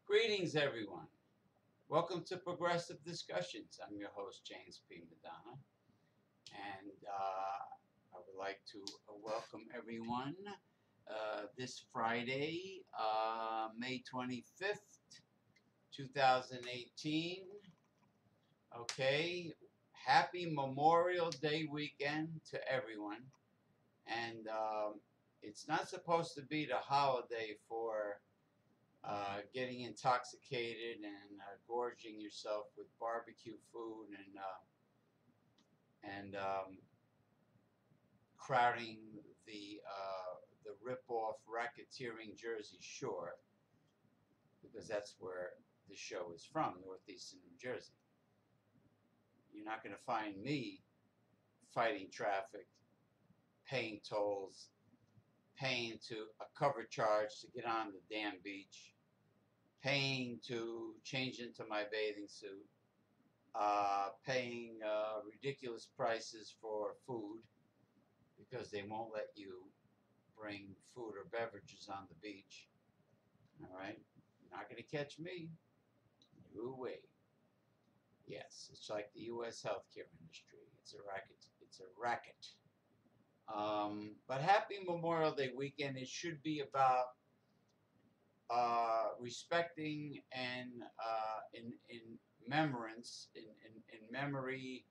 Greetings, everyone. Welcome to Progressive Discussions. I'm your host, James P. Madonna, and I would like to welcome everyone this Friday, May 25th, 2018. Okay, happy Memorial Day weekend to everyone. And it's not supposed to be the holiday for getting intoxicated and gorging yourself with barbecue food and crowding the rip-off racketeering Jersey Shore, because that's where the show is from, northeastern New Jersey. You're not going to find me fighting traffic, paying tolls, paying to a cover charge to get on the damn beach, paying to change into my bathing suit, paying ridiculous prices for food because they won't let you bring food or beverages on the beach. All right? You're not going to catch me. No way. Yes, it's like the U.S. healthcare industry. It's a racket. It's a racket. But happy Memorial Day weekend. It should be about respecting and in remembrance, in memory,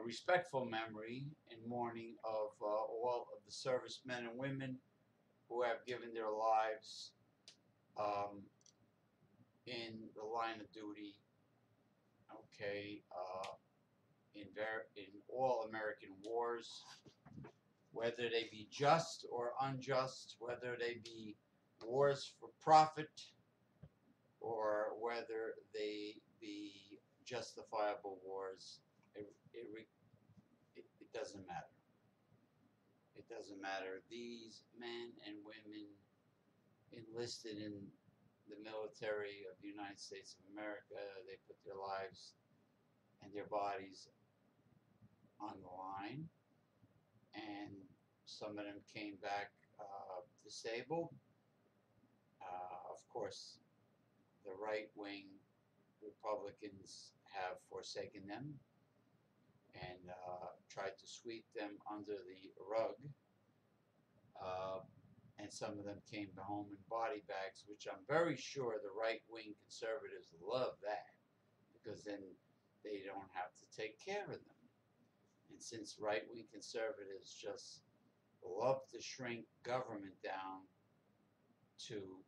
respectful memory and mourning of all of the servicemen and women who have given their lives um, in the line of duty. Okay, in all American wars, whether they be just or unjust, whether they be wars for profit or whether they be justifiable wars, it doesn't matter. It doesn't matter. These men and women enlisted in the military of the United States of America, they put their lives and their bodies on the line, and some of them came back disabled. Of course, the right-wing Republicans have forsaken them and tried to sweep them under the rug. And some of them came home in body bags, which I'm very sure the right-wing conservatives love that, because then they don't have to take care of them. And since right-wing conservatives just love to shrink government down to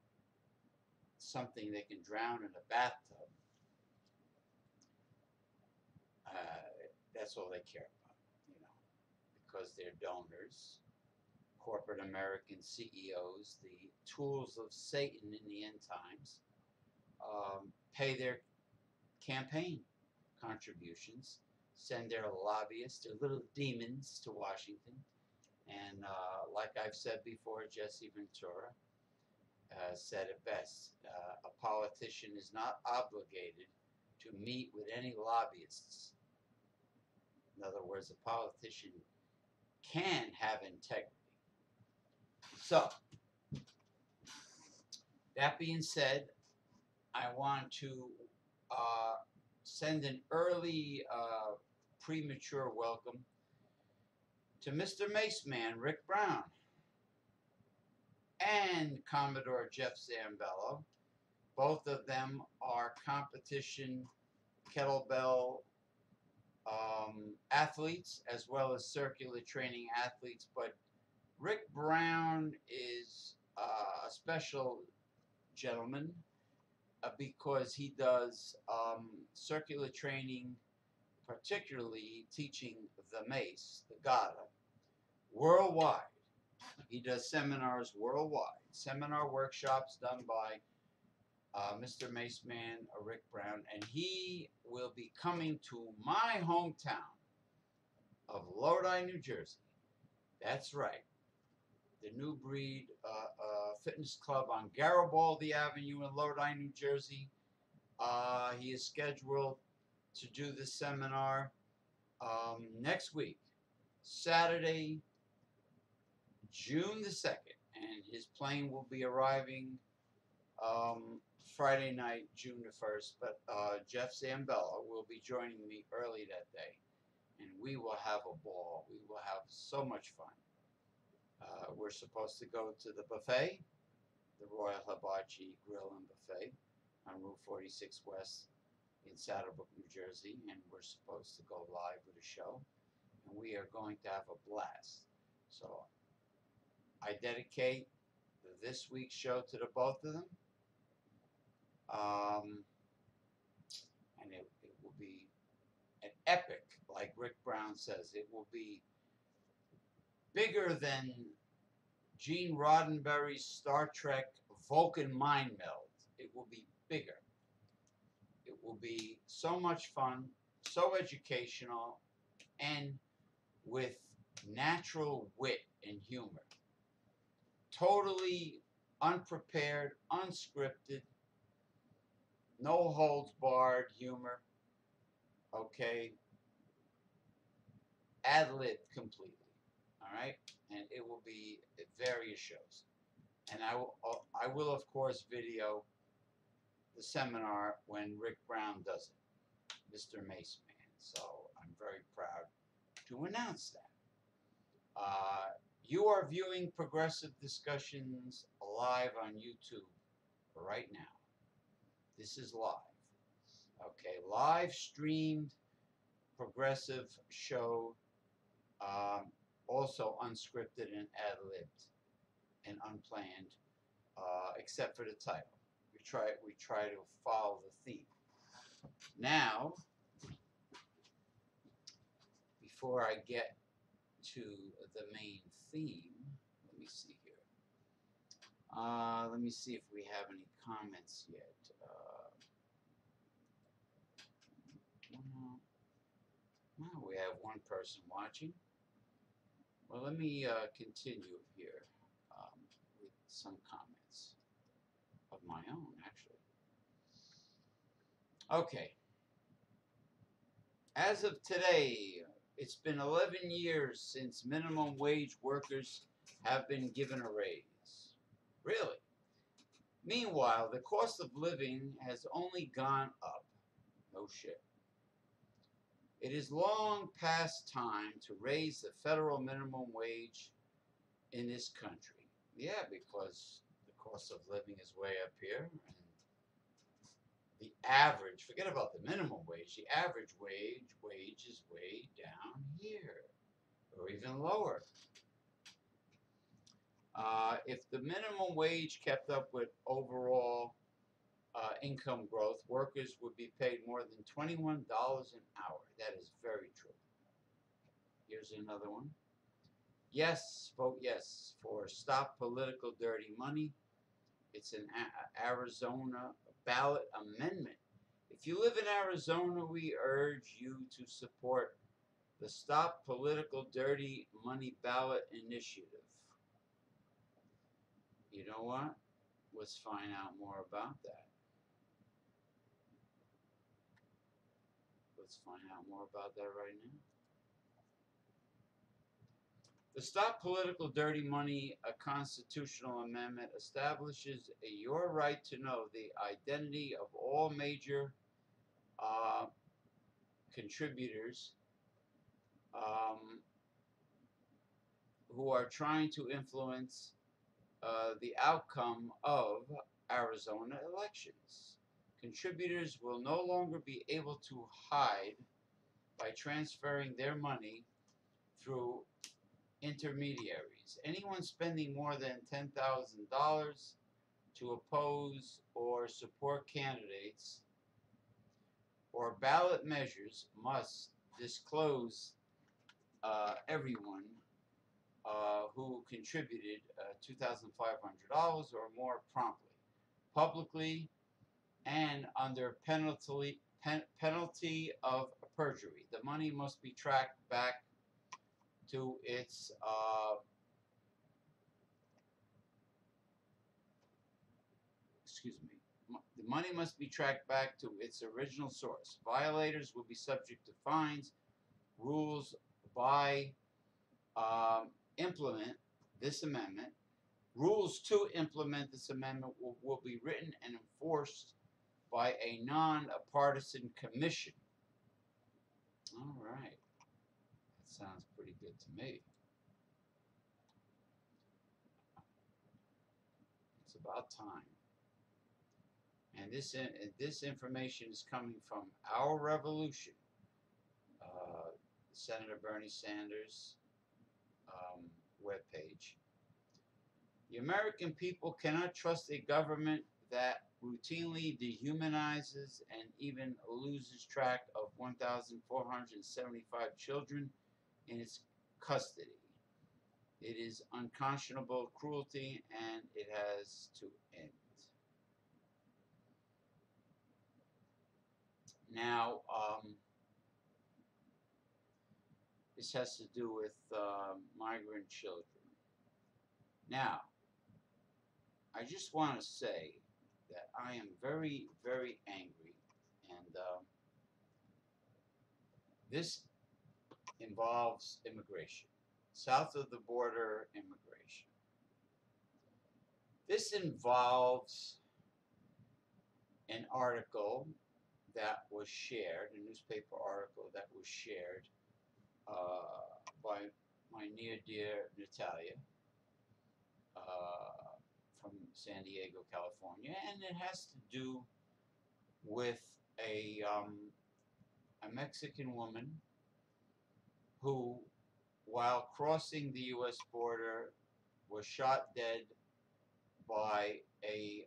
something they can drown in a bathtub, that's all they care about, because they're donors, corporate American CEOs, the tools of Satan in the end times, pay their campaign contributions, send their lobbyists, their little demons to Washington. And like I've said before, Jesse Ventura said it best. A politician is not obligated to meet with any lobbyists. In other words, a politician can have integrity. So, that being said, I want to send an early premature welcome to Mr. Maceman, Rick Brown, and Commodore Jeff Zambello. Both of them are competition kettlebell athletes as well as circular training athletes, but Rick Brown is a special gentleman because he does circular training, particularly teaching the mace, the gata, worldwide. He does seminars worldwide, seminar workshops done by Mr. Maceman, Rick Brown, and he will be coming to my hometown of Lodi, New Jersey. That's right. The New Breed Fitness Club on Garibaldi Avenue in Lodi, New Jersey. He is scheduled to do the seminar next week, Saturday, June the 2nd, and his plane will be arriving Friday night, June the 1st, but Jeff Zambella will be joining me early that day, and we will have a ball. We will have so much fun. We're supposed to go to the buffet, the Royal Hibachi Grill and Buffet on Route 46 West in Saddlebrook, New Jersey, and we're supposed to go live with a show, and we are going to have a blast. So I dedicate this week's show to the both of them, and it will be an epic, like Rick Brown says. It will be bigger than Gene Roddenberry's Star Trek Vulcan mind meld. It will be bigger. It will be so much fun, so educational, and with natural wit and humor. Totally unprepared, unscripted, no holds barred humor. Okay, ad lib completely. All right, and it will be at various shows, and I will of course video the seminar when Rick Brown does it, Mr. Maceman. So I'm very proud to announce that. You are viewing Progressive Discussions live on YouTube right now. This is live. Okay, live streamed progressive show, also unscripted and ad-libbed and unplanned, except for the title. We try to follow the theme. Now, before I get to the main theme, let me see here. Let me see if we have any comments yet. Well, we have one person watching. Well, let me continue here with some comments of my own, actually. Okay. As of today, it's been 11 years since minimum wage workers have been given a raise. Really? Meanwhile, the cost of living has only gone up. No shit. It is long past time to raise the federal minimum wage in this country. Yeah, because the cost of living is way up here, and the average, forget about the minimum wage, the average wage is way down here, or even lower. If the minimum wage kept up with overall income growth, workers would be paid more than $21 an hour. That is very true. Here's another one. Yes, vote yes for Stop Political Dirty Money. It's an Arizona ballot amendment. If you live in Arizona, we urge you to support the Stop Political Dirty Money ballot initiative. You know what? Let's find out more about that. Let's find out more about that right now. The Stop Political Dirty Money, a constitutional amendment, establishes your right to know the identity of all major contributors who are trying to influence the outcome of Arizona elections. Contributors will no longer be able to hide by transferring their money through intermediaries. Anyone spending more than $10,000 to oppose or support candidates or ballot measures must disclose everyone who contributed $2,500 or more promptly, publicly, and under penalty of perjury. The money must be tracked back to its the money must be tracked back to its original source. Violators will be subject to fines. Rules by implement this amendment Rules to implement this amendment will be written and enforced by a non-partisan commission. All right. That sounds pretty good to me. It's about time. And this information is coming from Our Revolution, Senator Bernie Sanders' webpage. The American people cannot trust a government that routinely dehumanizes and even loses track of 1,475 children in its custody. It is unconscionable cruelty, and it has to end. Now, this has to do with migrant children. Now, I just want to say that I am very, very angry, and this involves immigration, south of the border immigration. This involves an article that was shared, a newspaper article that was shared by my near dear Natalia from San Diego, California, and it has to do with a Mexican woman who, while crossing the U.S. border, was shot dead by a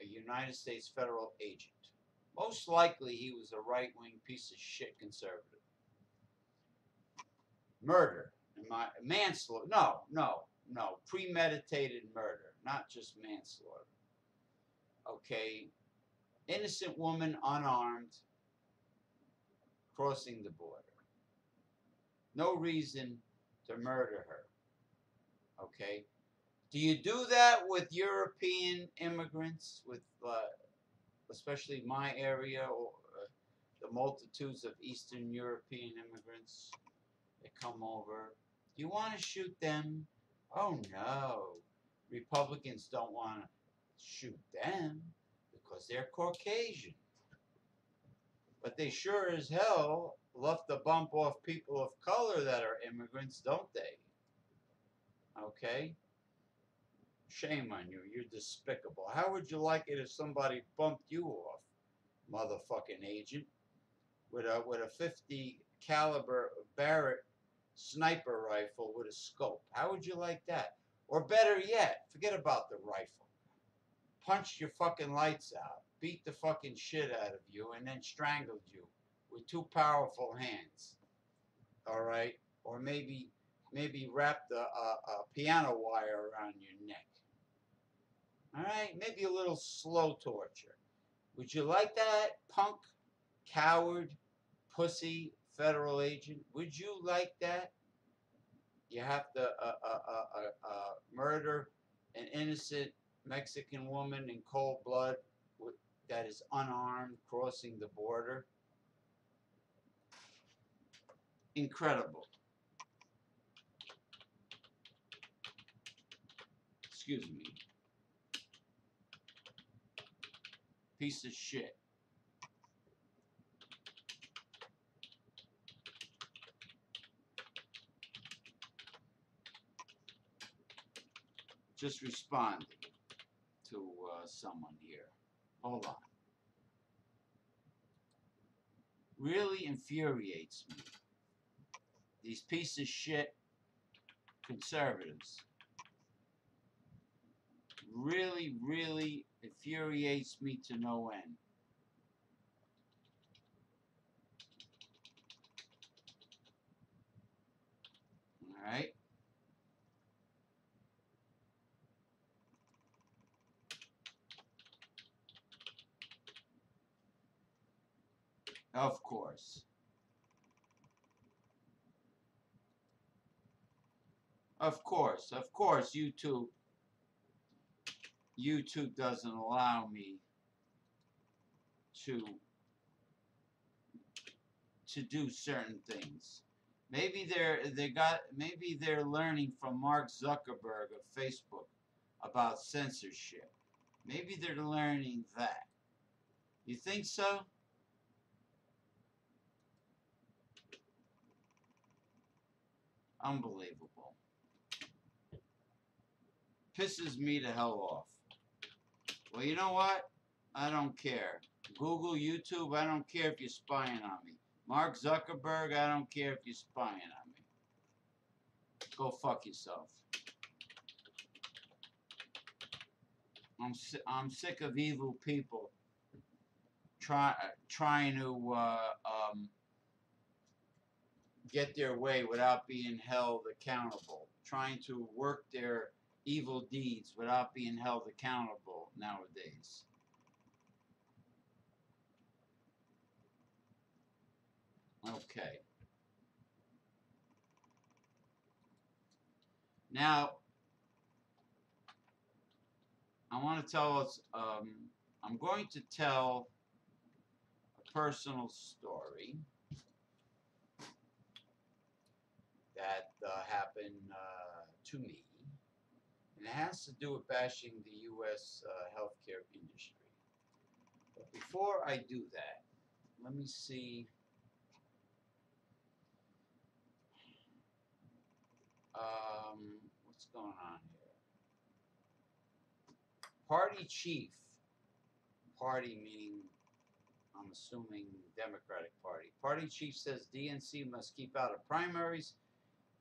United States federal agent. Most likely, he was a right-wing piece of shit conservative. Murder, manslaughter. No, premeditated murder, not just manslaughter. Okay, innocent woman, unarmed, crossing the border. No reason to murder her. Okay, do you do that with European immigrants, with especially my area, or the multitudes of Eastern European immigrants that come over? Do you want to shoot them? Oh no, Republicans don't want to shoot them because they're Caucasian. But they sure as hell love to bump off people of color that are immigrants, don't they? Okay? Shame on you. You're despicable. How would you like it if somebody bumped you off, motherfucking agent, with a 50 caliber Barrett sniper rifle with a scope? How would you like that? Or better yet, forget about the rifle. Punched your fucking lights out, beat the fucking shit out of you, and then strangled you with two powerful hands. All right? Or maybe wrapped a piano wire around your neck. All right? Maybe a little slow torture. Would you like that, punk, coward, pussy, federal agent? Would you like that? You have to murder an innocent Mexican woman in cold blood that is unarmed crossing the border. Incredible. Excuse me. Piece of shit. Just responded to someone here. Hold on. Really infuriates me. These piece of shit conservatives really, really infuriates me to no end. All right? Of course. Of course. Of course, YouTube doesn't allow me to do certain things. maybe they're learning from Mark Zuckerberg of Facebook about censorship. Maybe they're learning that. You think so? Unbelievable. Pisses me the hell off. Well, you know what? I don't care. Google, YouTube, I don't care if you're spying on me. Mark Zuckerberg, I don't care if you're spying on me. Go fuck yourself. I'm sick of evil people trying to get their way without being held accountable, trying to work their evil deeds without being held accountable nowadays. Okay. Now, I want to tell us, I'm going to tell a personal story that happened to me, and it has to do with bashing the U.S. Healthcare industry. But before I do that, let me see. What's going on here? Party chief, party meaning, I'm assuming Democratic Party. Party chief says DNC must keep out of primaries,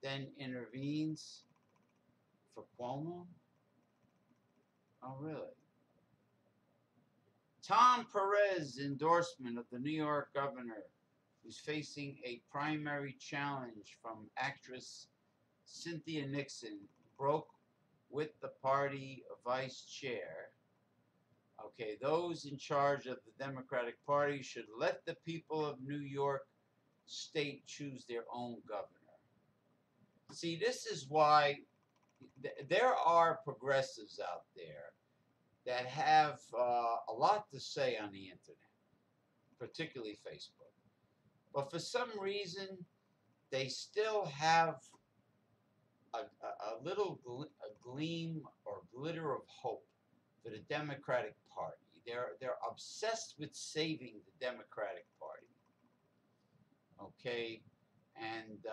then intervenes for Cuomo. Oh, really? Tom Perez endorsement of the New York governor, who's facing a primary challenge from actress Cynthia Nixon, broke with the party vice chair. Okay, those in charge of the Democratic Party should let the people of New York State choose their own governor. See, this is why there are progressives out there that have a lot to say on the internet, particularly Facebook. But for some reason, they still have a little gleam or glitter of hope for the Democratic Party. They're obsessed with saving the Democratic Party. Okay, and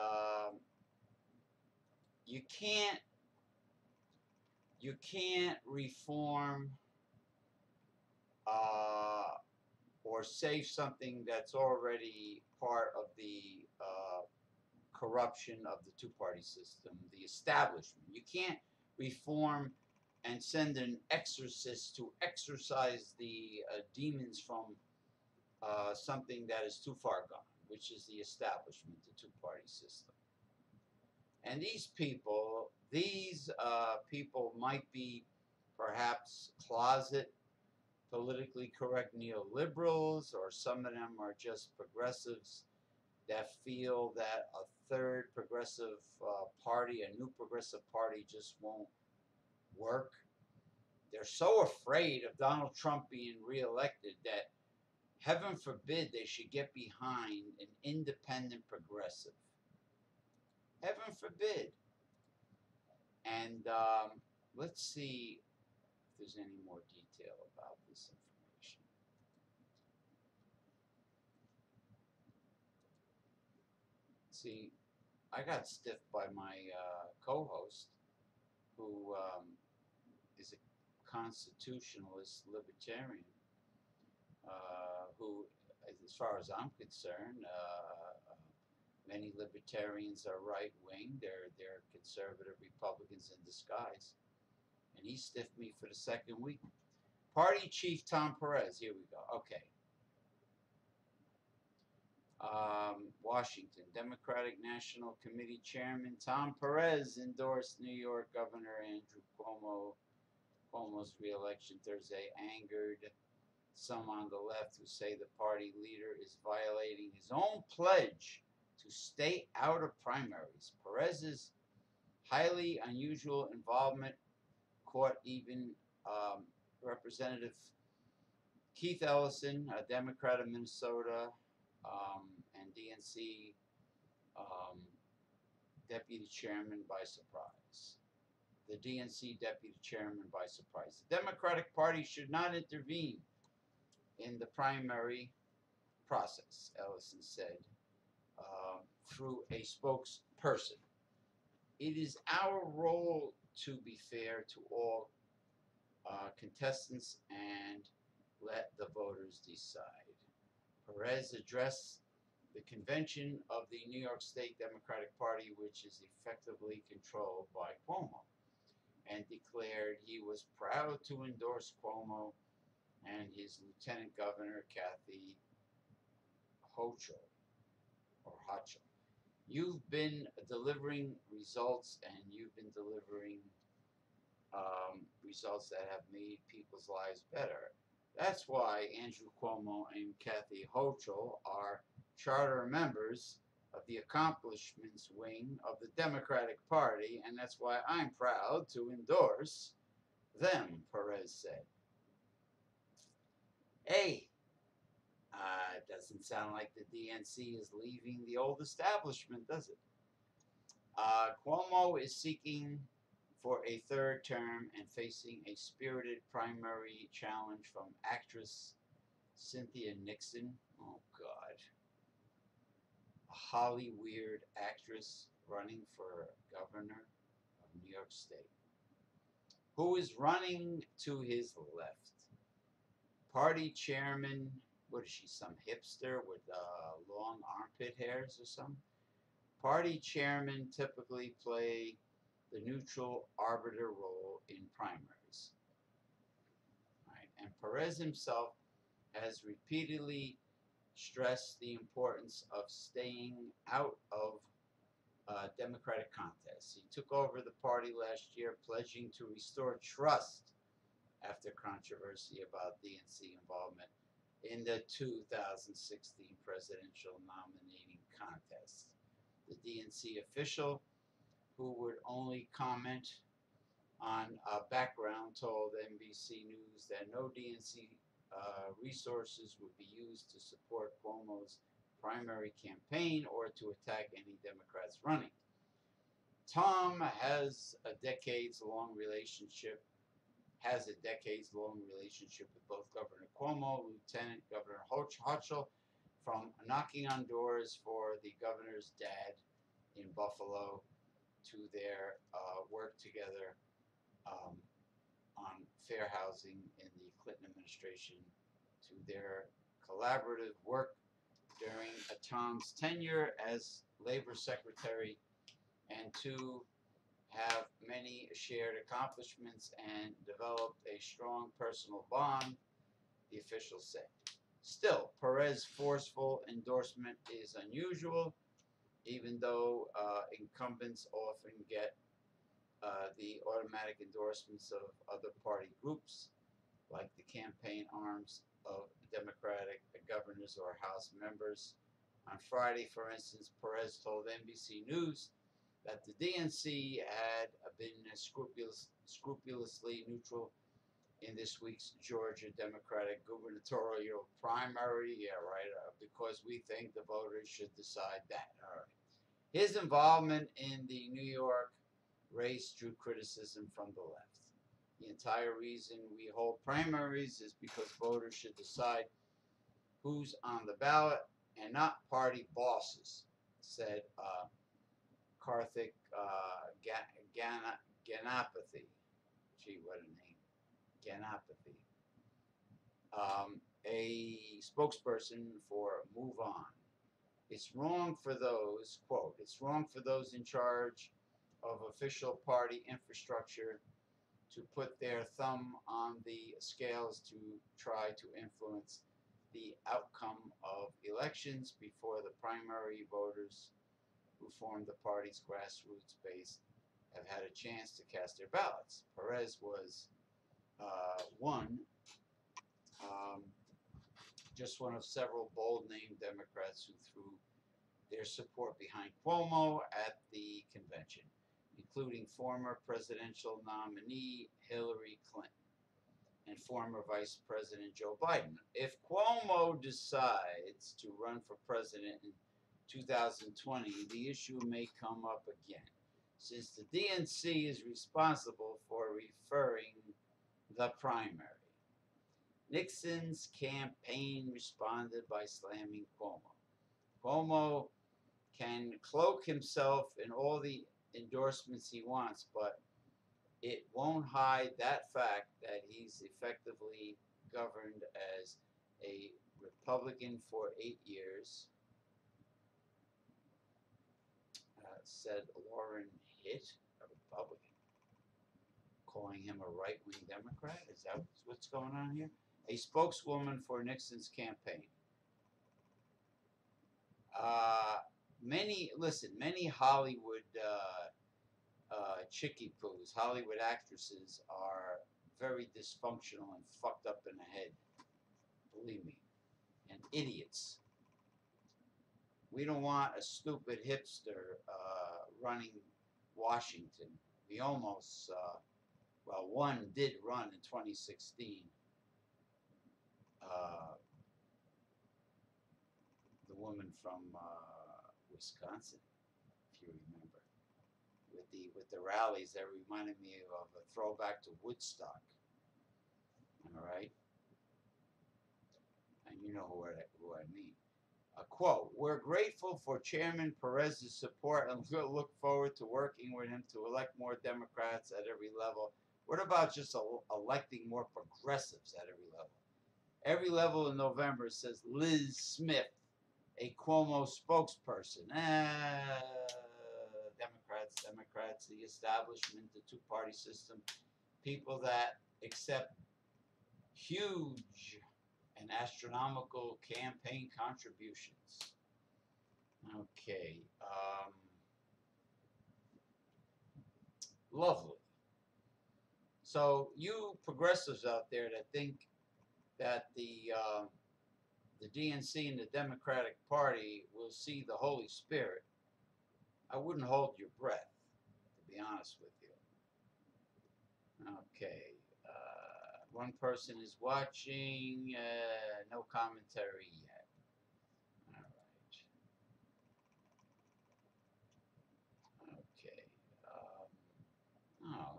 you can't reform or save something that's already part of the corruption of the two-party system, the establishment. You can't reform and send an exorcist to exorcise the demons from something that is too far gone, which is the establishment, the two-party system. And these people might be perhaps closet politically correct neoliberals, or some of them are just progressives that feel that a third progressive party, a new progressive party, just won't work. They're so afraid of Donald Trump being reelected that, heaven forbid, they should get behind an independent progressive. Heaven forbid. And let's see if there's any more detail about this information. See, I got stiffed by my co-host, who is a constitutionalist libertarian, who, as far as I'm concerned, many libertarians are right-wing. They're conservative Republicans in disguise. And he stiffed me for the second week. Party chief Tom Perez. Here we go. Okay. Washington, Democratic National Committee Chairman Tom Perez endorsed New York Governor Andrew Cuomo's reelection Thursday, angered some on the left who say the party leader is violating his own pledge to stay out of primaries. Perez's highly unusual involvement caught even Representative Keith Ellison, a Democrat of Minnesota, and DNC deputy chairman by surprise. The DNC deputy chairman by surprise. The Democratic Party should not intervene in the primary process, Ellison said, through a spokesperson. It is our role to be fair to all contestants and let the voters decide. Perez addressed the convention of the New York State Democratic Party, which is effectively controlled by Cuomo, and declared he was proud to endorse Cuomo and his Lieutenant Governor, Kathy Hochul, or Hochul. You've been delivering results, and you've been delivering results that have made people's lives better. That's why Andrew Cuomo and Kathy Hochul are charter members of the accomplishments wing of the Democratic Party, and that's why I'm proud to endorse them, Perez said. Hey, it doesn't sound like the DNC is leaving the old establishment, does it? Cuomo is seeking for a third term and facing a spirited primary challenge from actress Cynthia Nixon. Oh, God. A Hollywood actress running for governor of New York State. Who is running to his left? Party chairman, what is she, some hipster with long armpit hairs or something? Party chairmen typically play the neutral arbiter role in primaries. Right? And Perez himself has repeatedly stressed the importance of staying out of Democratic contests. He took over the party last year, pledging to restore trust after controversy about DNC involvement in the 2016 presidential nominating contest. The DNC official, who would only comment on background, told NBC News that no DNC resources would be used to support Cuomo's primary campaign or to attack any Democrats running. Tom has a decades-long relationship with both Governor Cuomo, Lieutenant Governor Hochul, from knocking on doors for the governor's dad in Buffalo to their work together on fair housing in the Clinton administration, to their collaborative work during Tom's tenure as labor secretary, and to have many shared accomplishments and developed a strong personal bond, the officials said. Still, Perez's forceful endorsement is unusual, even though incumbents often get the automatic endorsements of other party groups, like the campaign arms of Democratic governors or House members. On Friday, for instance, Perez told NBC News that the DNC had been scrupulously neutral in this week's Georgia Democratic gubernatorial primary. Yeah, right, because we think the voters should decide that. All right. His involvement in the New York race drew criticism from the left. The entire reason we hold primaries is because voters should decide who's on the ballot and not party bosses, said Karthik Ganapathy. Gee, what a name. Ganapathy. A spokesperson for Move On. It's wrong for those, quote, it's wrong for those in charge of official party infrastructure to put their thumb on the scales to try to influence the outcome of elections before the primary voters who form the party's grassroots base have had a chance to cast their ballots. Perez was just one of several bold-name Democrats who threw their support behind Cuomo at the convention, including former presidential nominee Hillary Clinton and former Vice President Joe Biden. If Cuomo decides to run for president in 2020, the issue may come up again, since the DNC is responsible for referring the primary. Nixon's campaign responded by slamming Cuomo. Cuomo can cloak himself in all the endorsements he wants, but it won't hide that fact that he's effectively governed as a Republican for 8 years, said Lauren Hitt, a Republican, calling him a right-wing Democrat. Is that what's going on here? A spokeswoman for Nixon's campaign. Many Hollywood chickie poos, Hollywood actresses are very dysfunctional and fucked up in the head. Believe me. And idiots. We don't want a stupid hipster running Washington. We almost, one did run in 2016. The woman from Wisconsin, if you remember, with the rallies that reminded me of a throwback to Woodstock. All right, and you know who I mean. A quote: "We're grateful for Chairman Perez's support and we'll look forward to working with him to elect more Democrats at every level." What about just electing more progressives at every level? Every level in November, says Liz Smith, a Cuomo spokesperson. Democrats, the establishment, the two-party system, people that accept huge and astronomical campaign contributions. Okay. Lovely. So you progressives out there that think that the DNC and the Democratic Party will see the Holy Spirit, I wouldn't hold your breath, to be honest with you. Okay. One person is watching. No commentary yet. All right. Okay.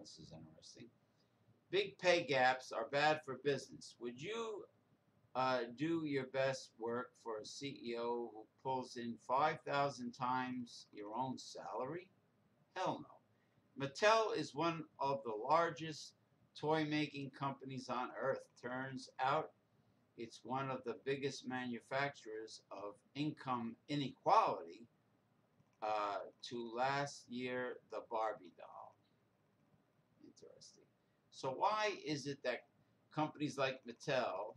This is interesting. Big pay gaps are bad for business. Would you do your best work for a CEO who pulls in 5,000 times your own salary? Hell no. Mattel is one of the largest toy-making companies on earth. Turns out it's one of the biggest manufacturers of income inequality to last year, the Barbie doll. Interesting. So why is it that companies like Mattel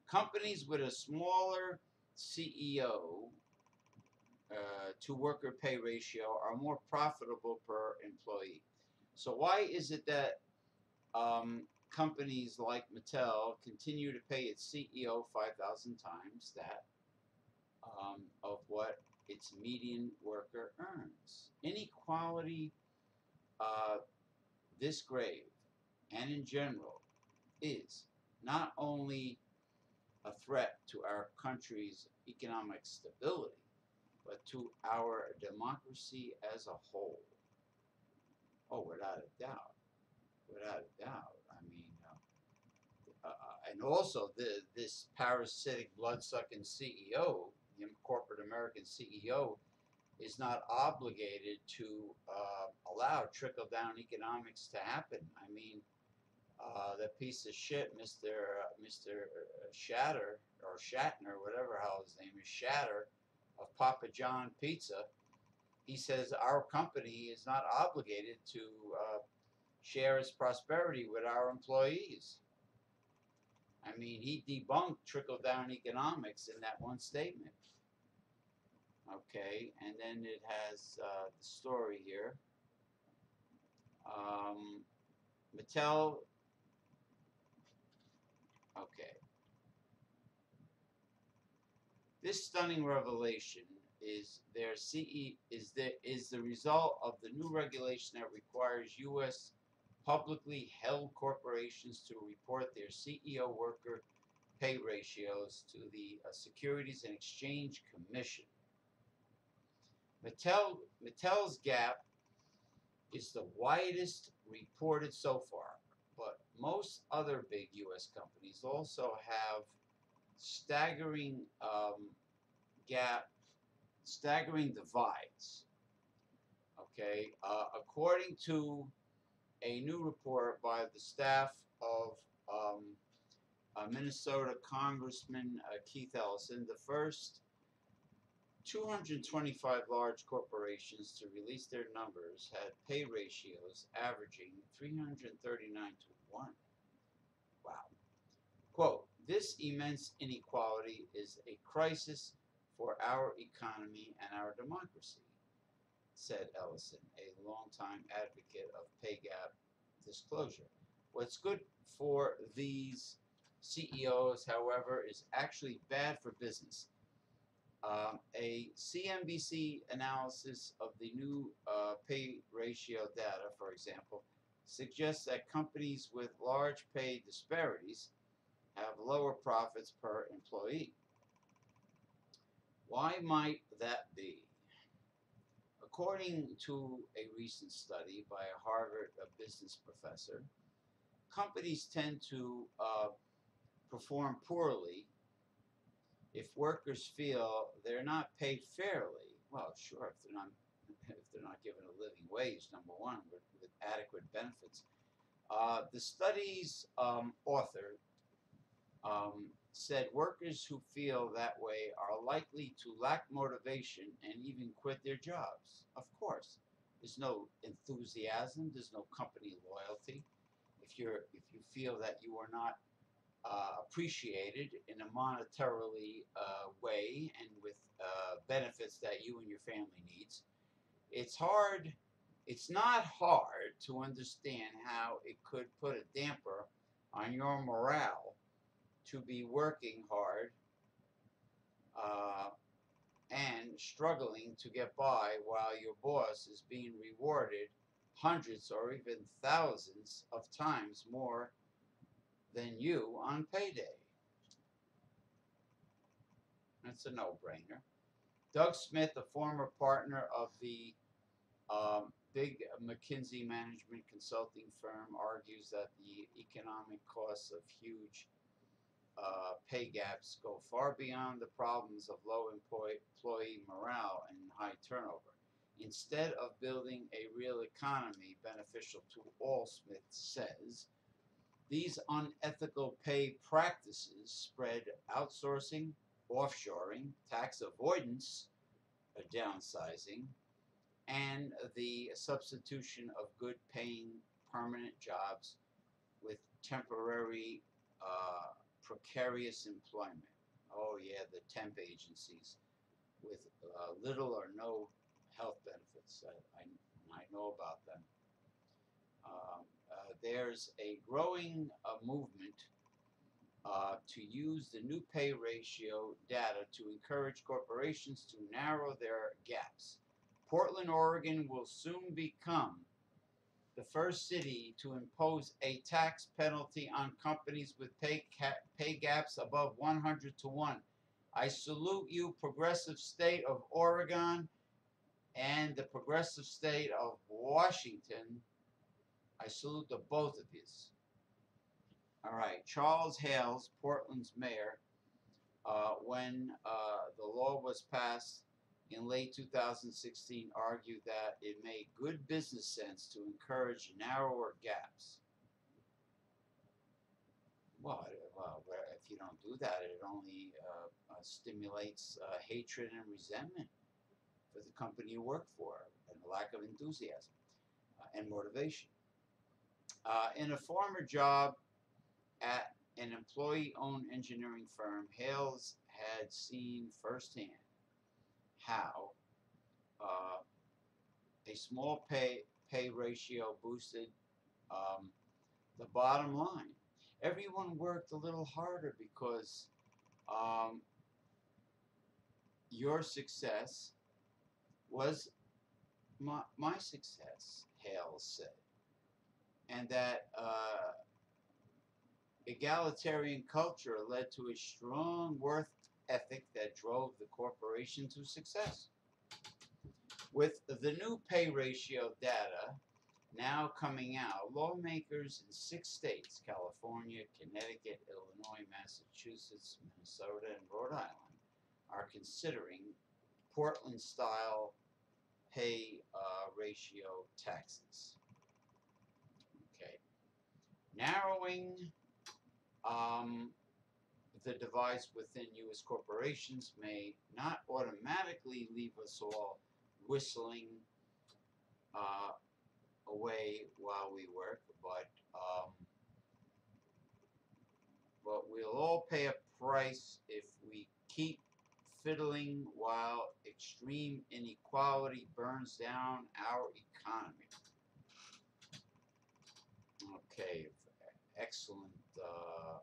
companies with a smaller CEO to worker pay ratio are more profitable per employee? So why is it that companies like Mattel continue to pay its CEO 5,000 times that of what its median worker earns? Inequality this grave and in general is not only a threat to our country's economic stability, but to our democracy as a whole. Oh, without a doubt. Without a doubt. I mean, and also this parasitic, blood-sucking CEO, the corporate American CEO, is not obligated to allow trickle-down economics to happen. I mean, that piece of shit, Mr. Shatter or Shatner, whatever hell his name is, Shatter of Papa John Pizza, he says our company is not obligated to share its prosperity with our employees. I mean, he debunked trickle-down economics in that one statement. Okay, and then it has the story here. Mattel. Okay. This stunning revelation is the result of the new regulation that requires U.S. publicly held corporations to report their CEO worker pay ratios to the Securities and Exchange Commission. Mattel's gap is the widest reported so far, but most other big U.S. companies also have staggering staggering divides. Okay, according to a new report by the staff of Minnesota Congressman Keith Ellison, the first 225 large corporations to release their numbers had pay ratios averaging 339 to 1. Wow. Quote, this immense inequality is a crisis for our economy and our democracy, said Ellison, a longtime advocate of pay gap disclosure. What's good for these CEOs, however, is actually bad for business. A CNBC analysis of the new pay ratio data, for example, suggests that companies with large pay disparities have lower profits per employee. Why might that be? According to a recent study by a Harvard business professor, companies tend to perform poorly if workers feel they're not paid fairly. Well, sure, if they're not given a living wage, number one, with adequate benefits. The study's author said workers who feel that way are likely to lack motivation and even quit their jobs. Of course, there's no enthusiasm, there's no company loyalty. If you feel that you are not appreciated in a monetarily way and with benefits that you and your family needs, it's hard. It's not hard to understand how it could put a damper on your morale to be working hard and struggling to get by while your boss is being rewarded hundreds or even thousands of times more than you on payday. That's a no-brainer. Doug Smith, a former partner of the big McKinsey management consulting firm, argues that the economic costs of huge pay gaps go far beyond the problems of low employee morale and high turnover. Instead of building a real economy beneficial to all, Smith says, these unethical pay practices spread outsourcing, offshoring, tax avoidance, downsizing, and the substitution of good paying permanent jobs with temporary precarious employment. Oh yeah, the temp agencies with little or no health benefits. I know about them. There's a growing movement to use the new pay ratio data to encourage corporations to narrow their gaps. Portland, Oregon will soon become the first city to impose a tax penalty on companies with pay gaps above 100 to 1. I salute you, progressive state of Oregon and the progressive state of Washington. I salute the both of you. All right, Charles Hales, Portland's mayor, when the law was passed in late 2016, argued that it made good business sense to encourage narrower gaps. Well, if you don't do that, it only stimulates hatred and resentment for the company you work for and a lack of enthusiasm and motivation. In a former job at an employee-owned engineering firm, Hales had seen firsthand how a small pay ratio boosted the bottom line. Everyone worked a little harder because your success was my success, Hales said, and that egalitarian culture led to a strong work ethic that drove the corporation to success. With the new pay ratio data now coming out, lawmakers in 6 states, California, Connecticut, Illinois, Massachusetts, Minnesota, and Rhode Island, are considering Portland-style pay ratio taxes. Okay. Narrowing the divides within U.S. corporations may not automatically leave us all whistling away while we work, but we'll all pay a price if we keep fiddling while extreme inequality burns down our economy. Okay, excellent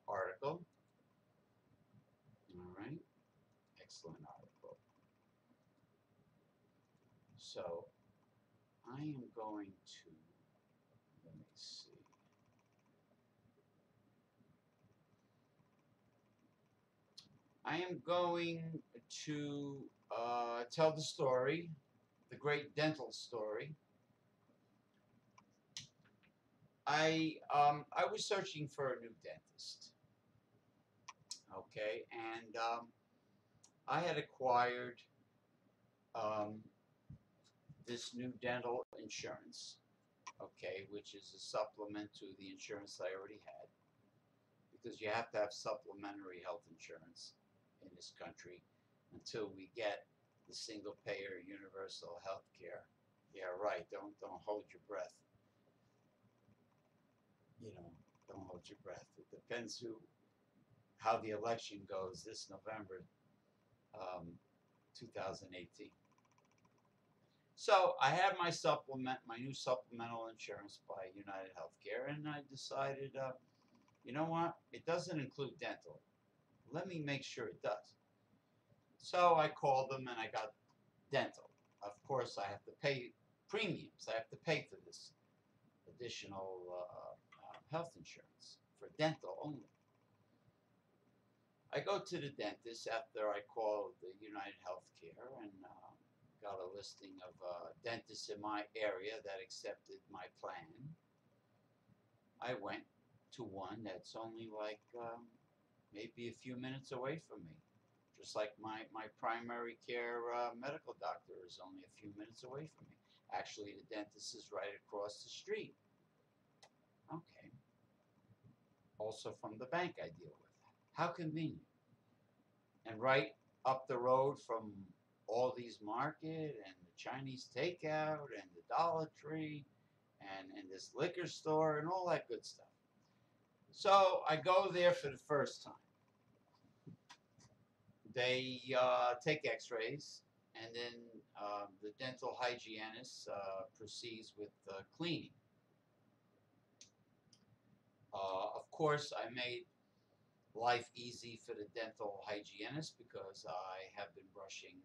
article. All right, excellent article. So I am going to, let me see. I am going to tell the story, the great dental story. I was searching for a new dentist. Okay, and I had acquired this new dental insurance. Okay, which is a supplement to the insurance I already had, because you have to have supplementary health insurance in this country until we get the single payer universal health care. Yeah, right. Don't hold your breath. You know, don't hold your breath. It depends how the election goes this November, 2018. So I had my new supplemental insurance by United Healthcare, and I decided, you know what? It doesn't include dental. Let me make sure it does. So I called them and I got dental. Of course, I have to pay premiums. I have to pay for this additional health insurance for dental only. I go to the dentist after I called the United Healthcare and got a listing of dentists in my area that accepted my plan. I went to one that's only like maybe a few minutes away from me. Just like my primary care medical doctor is only a few minutes away from me. Actually, the dentist is right across the street. Okay. Also from the bank I deal with. How convenient. And right up the road from all these market and the Chinese takeout and the Dollar Tree and this liquor store and all that good stuff. So I go there for the first time. They take x-rays, and then the dental hygienist proceeds with cleaning. Of course, I made life easy for the dental hygienist because I have been brushing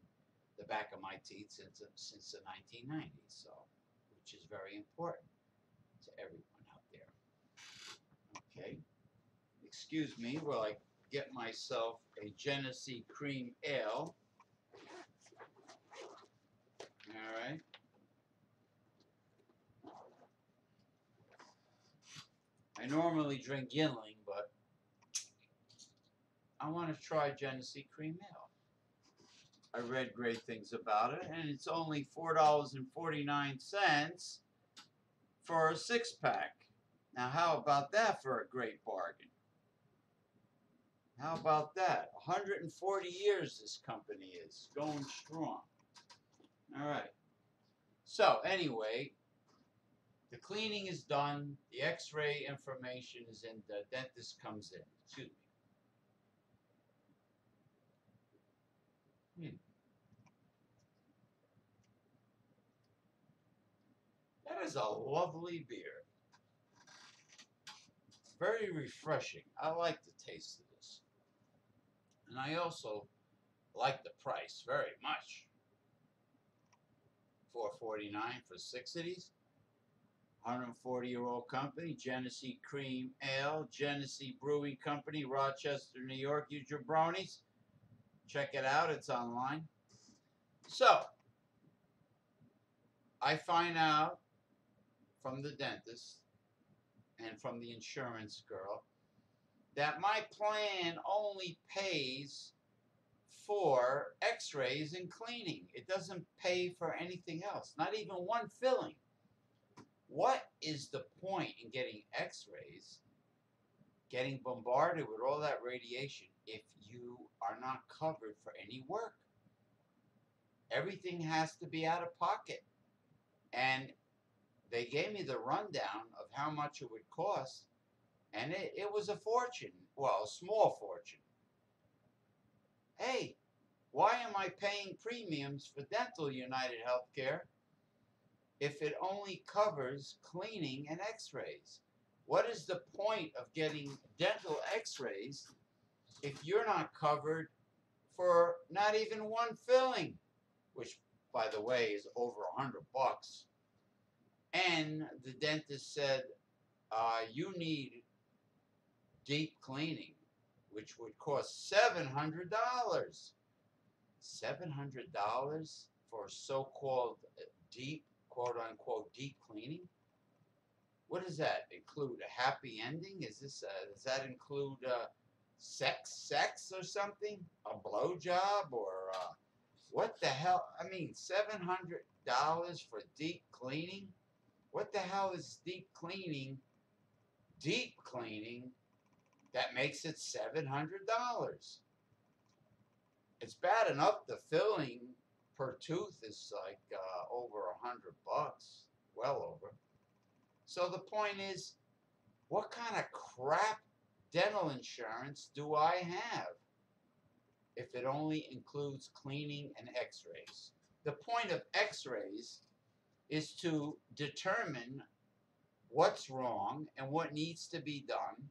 the back of my teeth since the 1990s, so which is very important to everyone out there. Okay, excuse me while I get myself a Genesee cream ale. All right. I normally drink Yingling, but I want to try Genesee cream ale. I read great things about it, and it's only $4.49 for a 6-pack. Now, how about that for a great bargain? How about that? 140 years this company is going strong. All right. So anyway, the cleaning is done. The x-ray information is in. The dentist comes in. Excuse me. That is a lovely beer. Very refreshing. I like the taste of this. And I also like the price very much. $4.49 for 6 of these. 140-year-old company, Genesee Cream Ale, Genesee Brewing Company, Rochester, New York. You jabronis, check it out. It's online. So, I find out from the dentist and from the insurance girl that my plan only pays for x-rays and cleaning. It doesn't pay for anything else, not even one filling. What is the point in getting x-rays, getting bombarded with all that radiation, if you are not covered for any work? Everything has to be out of pocket. And they gave me the rundown of how much it would cost, and it was a fortune. Well, a small fortune. Hey, why am I paying premiums for dental United Healthcare if it only covers cleaning and x-rays? What is the point of getting dental x-rays if you're not covered for not even one filling, which, by the way, is over $100? And the dentist said, you need deep cleaning, which would cost $700. $700 for so-called deep, quote-unquote, deep cleaning? What does that include? A happy ending? Does that include sex or something? A blowjob or what the hell? I mean, $700 for deep cleaning? What the hell is deep cleaning? Deep cleaning that makes it $700. It's bad enough the filling per tooth is like over $100, well over. So the point is, what kind of crap dental insurance do I have if it only includes cleaning and x-rays? The point of x-rays is to determine what's wrong and what needs to be done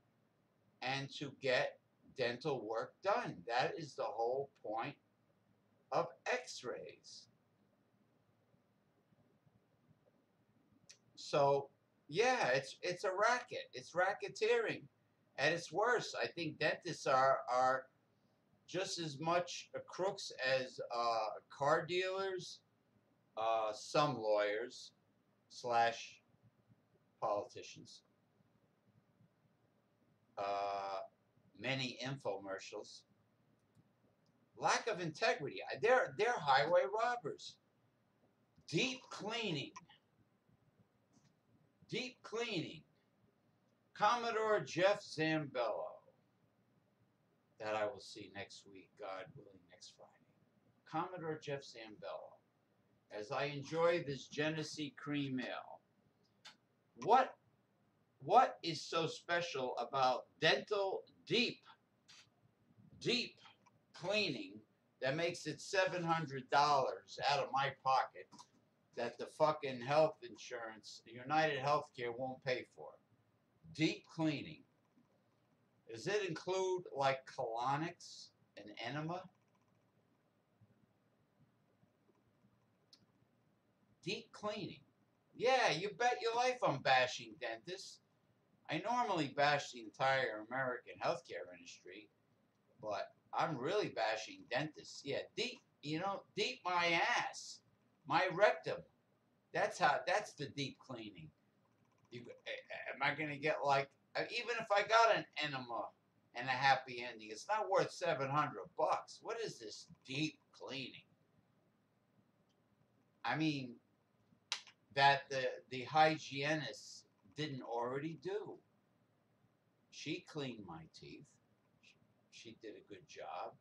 and to get dental work done. That is the whole point of x-rays. So, yeah, it's a racket. It's racketeering at its worst. I think dentists are just as much crooks as car dealers, some lawyers slash politicians, many infomercials. Lack of integrity. They're highway robbers. Deep cleaning. Deep cleaning. Commodore Jeff Zambello, that I will see next week, God willing, next Friday. Commodore Jeff Zambello, as I enjoy this Genesee Cream Ale. What is so special about dental deep cleaning that makes it $700 out of my pocket that the fucking health insurance, the United Healthcare, won't pay for? Deep cleaning. Does it include like colonics and enema? Deep cleaning. Yeah, you bet your life I'm bashing dentists. I normally bash the entire American healthcare industry, but I'm really bashing dentists. Yeah, deep, deep my ass, my rectum. That's the deep cleaning. Am I going to get like, even if I got an enema and a happy ending, it's not worth $700. What is this deep cleaning? I mean, that the hygienist didn't already do. She cleaned my teeth. She did a good job.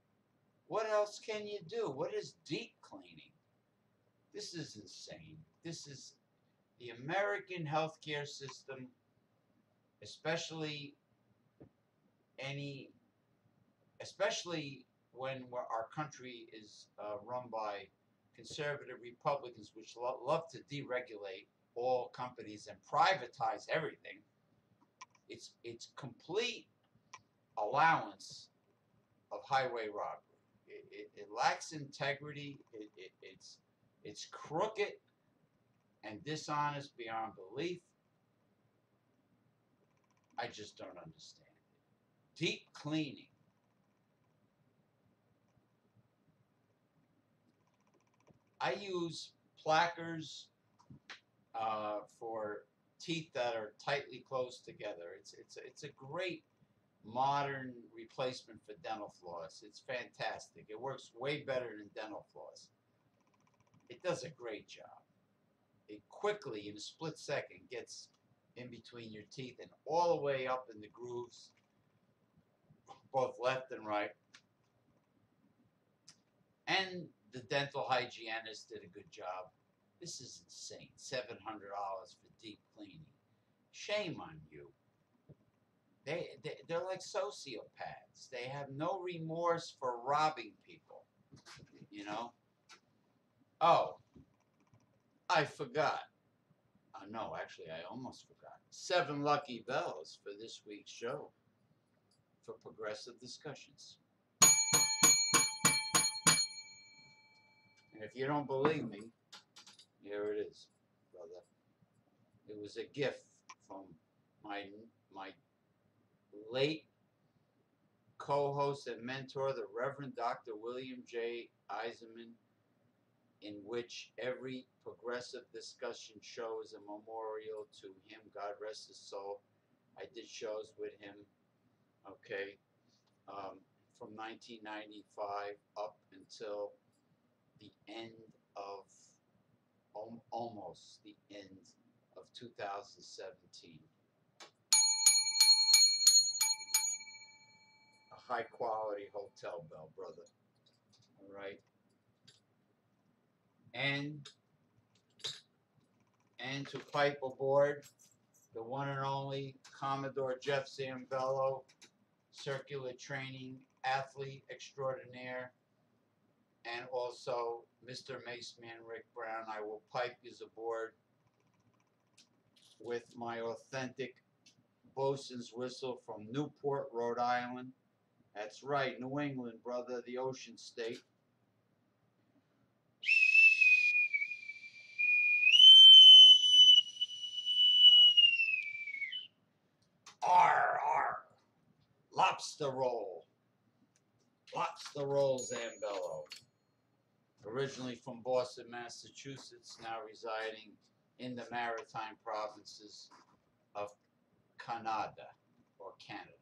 What else can you do? What is deep cleaning? This is insane. This is the American healthcare system, especially when our country is run by conservative Republicans, which love to deregulate all companies and privatize everything. It's complete allowance of highway robbery. It lacks integrity. It's crooked and dishonest beyond belief. I just don't understand it. Deep cleaning. I use plackers for teeth that are tightly closed together. It's a great modern replacement for dental floss. It's fantastic. It works way better than dental floss. It does a great job. It quickly, in a split second, gets in between your teeth and all the way up in the grooves, both left and right. And the dental hygienist did a good job. This is insane. $700 for deep cleaning. Shame on you. They're like sociopaths. They have no remorse for robbing people. You know? Oh, I forgot. No, actually, I almost forgot. 7 lucky bells for this week's show for progressive discussions. And if you don't believe me, here it is, brother. It was a gift from my late co-host and mentor, the Reverend Dr. William J. Eisenman, in which every progressive discussion show is a memorial to him. God rest his soul. I did shows with him, okay, from 1995 up until the end of, almost the end of 2017. A high quality hotel bell, brother. All right. And to pipe aboard the one and only Commodore Jeff Zambello, circular training athlete extraordinaire, and also Mr. Maceman Rick Brown. I will pipe you aboard with my authentic bosun's whistle from Newport, Rhode Island. That's right, New England, brother, the ocean state. R, R, lobster roll. Lobster roll Zambello. Originally from Boston, Massachusetts, now residing in the maritime provinces of Canada or Canada.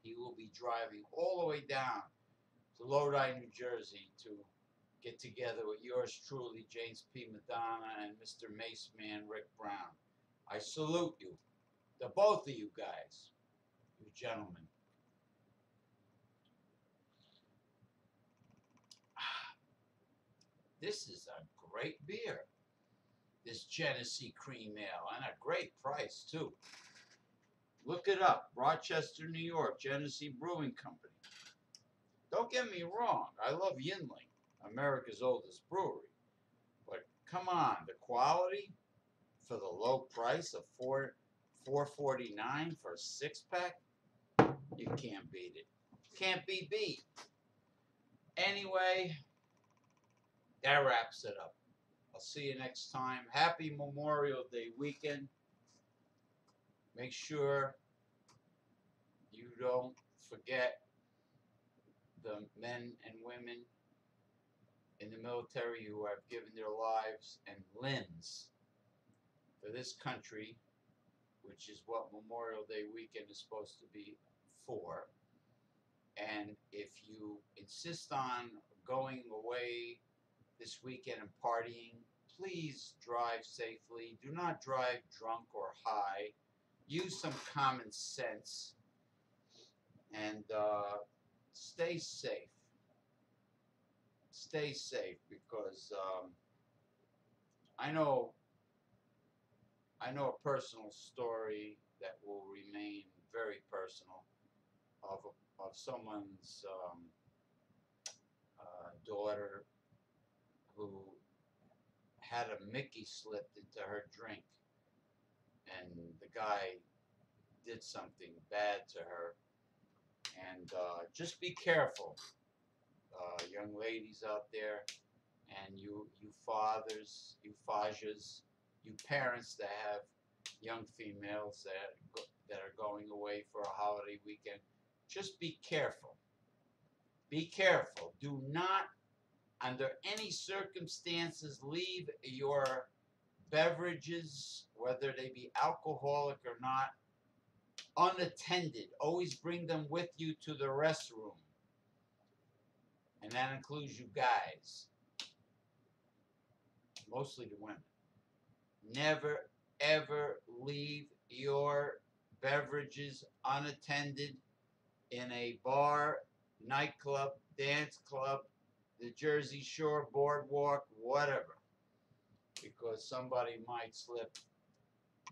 He will be driving all the way down to Lodi, New Jersey to get together with yours truly, James P. Madonna and Mr. Maceman Rick Brown. I salute you, the both of you guys, you gentlemen. This is a great beer. This Genesee Cream Ale, and a great price too. Look it up, Rochester, New York, Genesee Brewing Company. Don't get me wrong, I love Yinling, America's oldest brewery. But come on, the quality for the low price of $4.49 for a 6-pack, you can't beat it. Can't be beat. Anyway, that wraps it up. I'll see you next time. Happy Memorial Day weekend. Make sure you don't forget the men and women in the military who have given their lives and limbs for this country, which is what Memorial Day weekend is supposed to be for. And if you insist on going away this weekend and partying, please drive safely. Do not drive drunk or high. Use some common sense and stay safe. Stay safe because I know a personal story that will remain very personal of someone's daughter who had a Mickey slipped into her drink, and the guy did something bad to her. And just be careful, young ladies out there, and you fathers, you fajas, you parents that have young females that that are going away for a holiday weekend, just be careful. Be careful. Do not, under any circumstances, leave your beverages, whether they be alcoholic or not, unattended. Always bring them with you to the restroom. And that includes you guys, mostly the women. Never, ever leave your beverages unattended in a bar, nightclub, dance club, the Jersey Shore boardwalk, whatever, because somebody might slip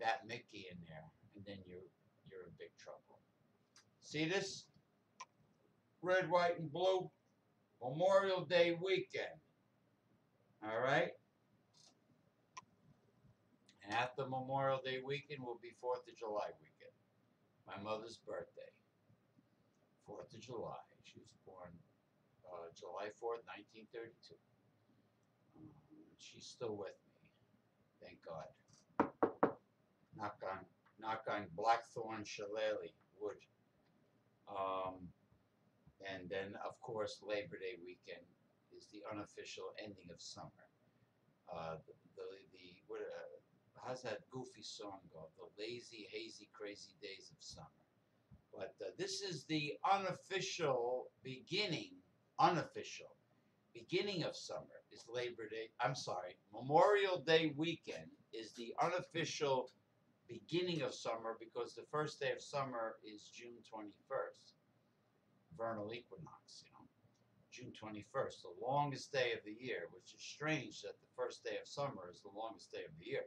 that Mickey in there, and then you're in big trouble. See this? Red, white, and blue. Memorial Day weekend. All right? And after Memorial Day weekend will be 4th of July weekend. My mother's birthday. 4th of July. She was born July 4th, 1932. She's still with me. Thank God. Knock on blackthorn shillelagh wood. And then, of course, Labor Day weekend is the unofficial ending of summer. How's that goofy song go? The lazy, hazy, crazy days of summer. But this is the unofficial beginning of summer is Labor Day. I'm sorry, Memorial Day weekend is the unofficial beginning of summer because the first day of summer is June 21st, vernal equinox, June 21st, the longest day of the year, which is strange that the first day of summer is the longest day of the year.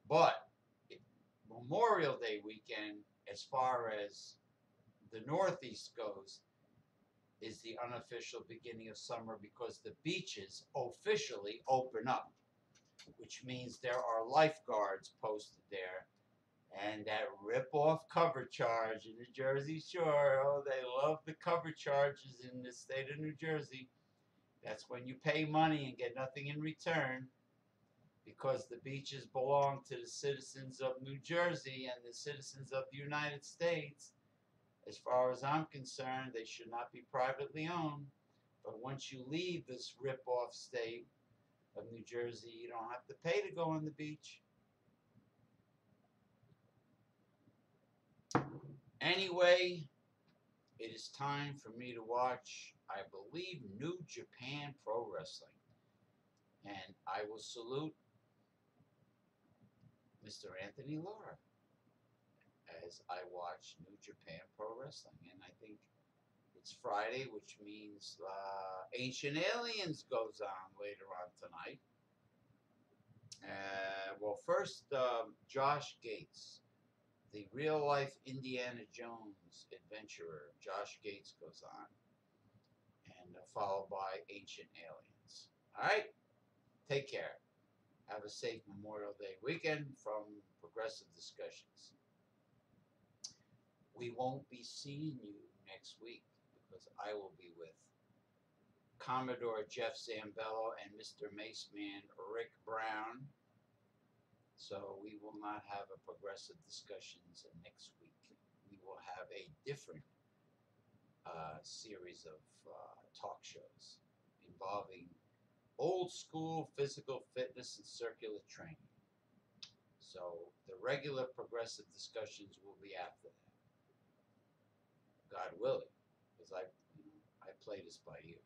But Memorial Day weekend, as far as the Northeast goes, is the unofficial beginning of summer because the beaches officially open up, which means there are lifeguards posted there. And that rip-off cover charge in the Jersey Shore, oh, they love the cover charges in the state of New Jersey. That's when you pay money and get nothing in return because the beaches belong to the citizens of New Jersey and the citizens of the United States. As far as I'm concerned, they should not be privately owned. But once you leave this rip-off state of New Jersey, you don't have to pay to go on the beach. Anyway, it is time for me to watch, I believe, New Japan Pro Wrestling. And I will salute Mr. Anthony Lara as I watch New Japan Pro Wrestling. And I think it's Friday, which means Ancient Aliens goes on later on tonight. Well, first, Josh Gates, the real-life Indiana Jones adventurer, Josh Gates goes on, and followed by Ancient Aliens. All right? Take care. Have a safe Memorial Day weekend from Progressive Discussions. We won't be seeing you next week because I will be with Commodore Jeff Zambello and Mr. Maceman Rick Brown. So we will not have a Progressive Discussions next week. We will have a different series of talk shows involving old school physical fitness and circular training. So the regular Progressive Discussions will be after that. God willing, because I play this by ear.